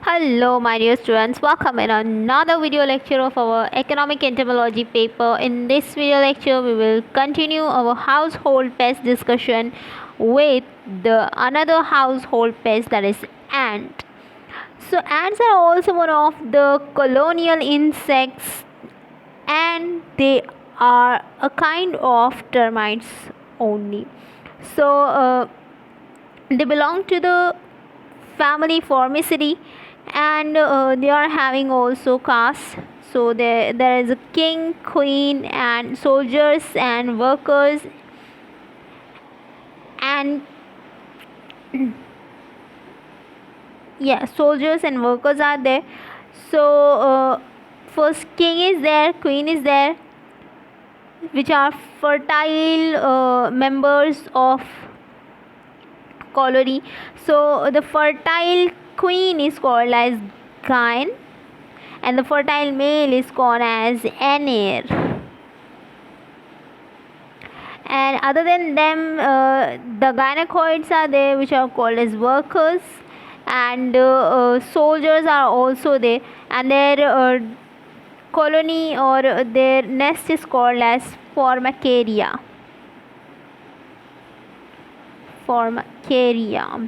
Hello, my dear students. Welcome in another video lecture of our economic entomology paper. In this video lecture, we will continue our household pest discussion with the another household pest, that is ant. So ants are also one of the colonial insects, and they are a kind of termites only. So they belong to the family Formicidae, and they are having also castes. So there is a king, queen, and soldiers and workers, and yeah, soldiers and workers are there. So first king is there, queen is there, which are fertile members of colony. So the fertile queen is called as Gyn, and the fertile male is called as Aner. And other than them, the gynecoids are there, which are called as workers, and soldiers are also there, and their colony or their nest is called as Formicaria. Formicaria.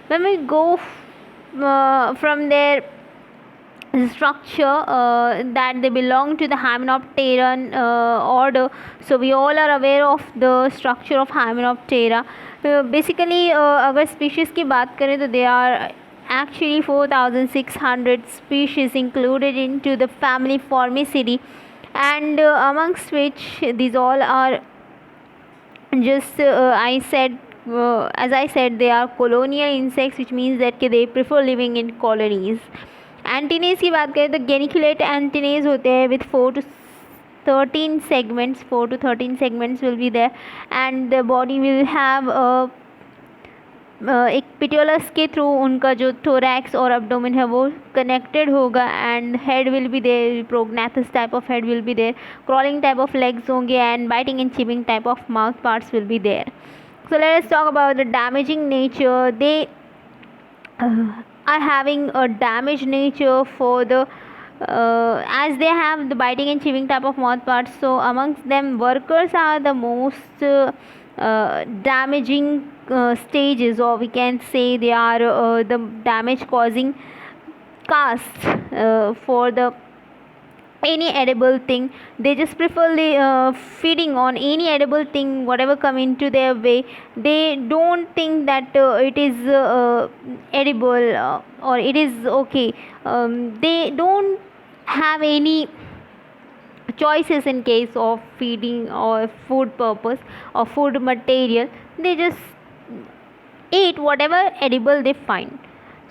When we go from their structure, that they belong to the Hymenopteran order. So we all are aware of the structure of Hymenoptera. Basically अगर species की बात करें तो they are actually 4,600 species included into the family Formicidae, and amongst which these all are just as I said, they are colonial insects, which means that they prefer living in colonies. एंटीनेज की बात करें तो गेनिकुलेट एंटीनेज होते हैं with 4 to 13 segments. 4 to 13 segments will be there, and the body will have एक पिटियोलस के through उनका जो थोरैक्स और एब्डोमेन है वो कनेक्टेड होगा, and head will be there, prognathous type of head will be there, crawling type of legs होंगे, and biting and chipping type of mouth parts will be there. So let us talk about the damaging nature. They are having a damaged nature for the as they have the biting and chewing type of mouth parts. So amongst them, workers are the most damaging stages, or we can say they are the damage causing casts for the any edible thing. They just prefer feeding on any edible thing whatever come into their way. They don't think that it is edible or it is okay. They don't have any choices in case of feeding or food purpose or food material. They just eat whatever edible they find.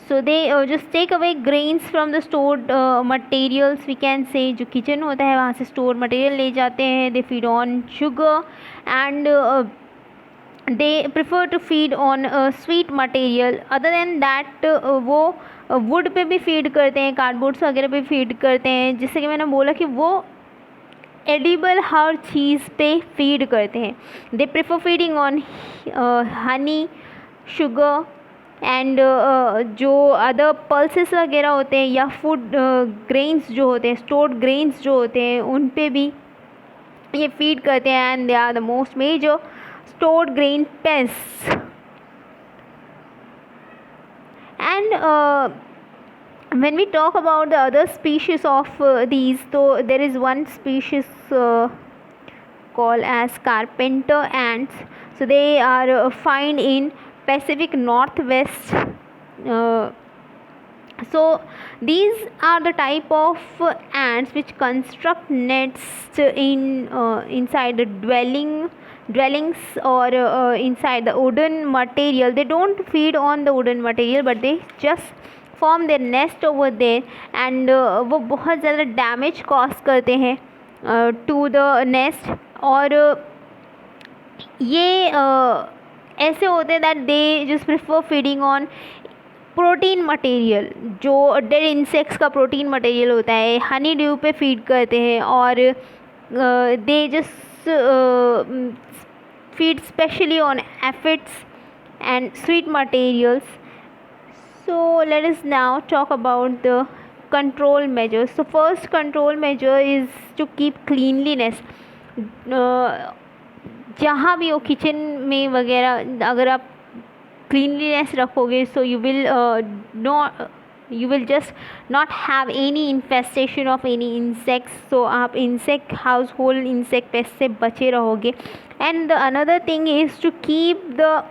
So they just take away grains from the stored materials, we can say. जो kitchen होता है वहाँ से store material ले जाते हैं. they feed on sugar, and they prefer to feed on sweet material. other than that वो would पे भी फीड करते हैं, कार्डबोर्ड्स वगैरह पे फीड करते हैं. जिससे कि मैंने बोला कि वो एडिबल हर चीज़ पे फीड करते हैं. They prefer feeding on Honey, sugar, and जो अदर पल्सेस वगैरह होते हैं या फूड ग्रेन्स जो होते हैं, स्टोर्ड ग्रेन्स जो होते हैं, उन पे भी ये फीड करते हैं. And they are the most major stored grain pests. And when we talk about the other species of these, so there is one species called as carpenter ants. So they are found in Pacific Northwest. So these are the type of ants which construct nests in inside the dwellings or inside the wooden material. They don't feed on the wooden material, but they just form their nest over there, and वो बहुत ज़्यादा damage cause करते हैं to the nest. और ये ऐसे होते हैं that they just prefer feeding on protein material. जो डेड इंसेक्ट्स का प्रोटीन मटेरियल होता है, हनी ड्यू पे फीड करते हैं, और they just feed specially on aphids and sweet materials. So let us now talk about the control measures. So first control measure is to keep cleanliness. जहाँ भी हो किचन में वगैरह अगर आप cleanliness रखोगे, so you will you will just not have any infestation of any insects. So आप insect household insect pest से बचे रहोगे. And the another thing is to keep the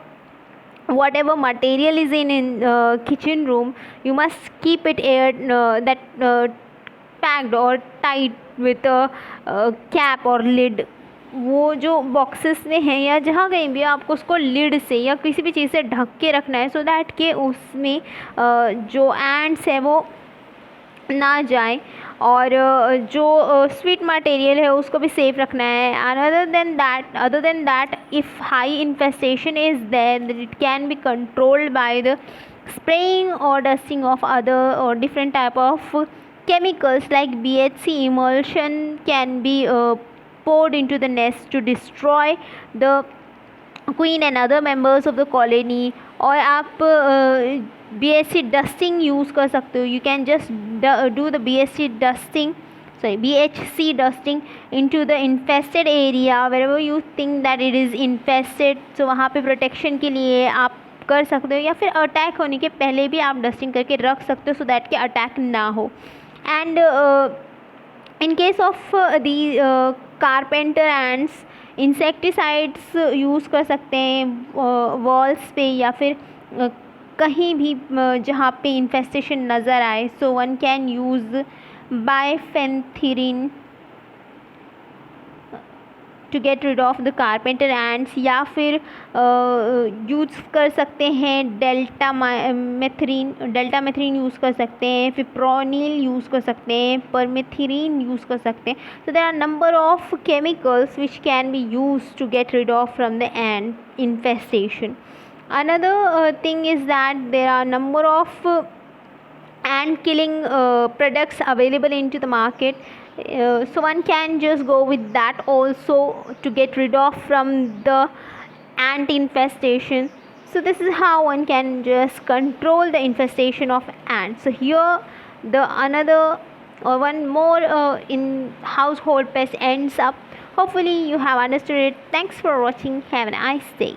whatever material is in kitchen room, you must keep it packed or tight with a cap or lid. वो जो boxes में है या जहाँ कहीं भी आपको उसको लिड से या किसी भी चीज़ से ढक के रखना है, सो दैट के उसमें जो एंड्स है वो ना जाए, और जो स्वीट मटेरियल है उसको भी सेफ रखना है. Other than that if high infestation is there, it can be controlled by the spraying or dusting of other or different type of chemicals like BHC emulsion can be poured into the nest to destroy the queen and other members of the colony. और आप BHC dusting use कर सकते हो. You can just do the BHC dusting into the infested area wherever you think that it is infested. so वहाँ पे protection के लिए आप कर सकते हो, या फिर अटैक होने के पहले भी आप डस्टिंग करके रख सकते हो सो दैट कि अटैक ना हो. And in case of the carpenter ends, insecticides use कर सकते हैं वॉल्स पे या फिर कहीं भी जहाँ पे इन्फेस्टेशन नज़र आए. So one can use bifenthrin to get rid of the carpenter ants, या फिर यूज़ कर सकते हैं डेल्टा मेथरीन यूज़ कर सकते हैं, फिप्रोनिल यूज़ कर सकते हैं, परमेथ्रीन यूज़ कर सकते हैं. So there are number of chemicals which can be use to get rid of from the and infestation. Another thing is that there are number of ant killing products available into the market. So one can just go with that also to get rid of from the ant infestation. So this is how one can just control the infestation of ants. So here the another or one more in household pest ends up. Hopefully you have understood it. Thanks for watching. Have a nice day.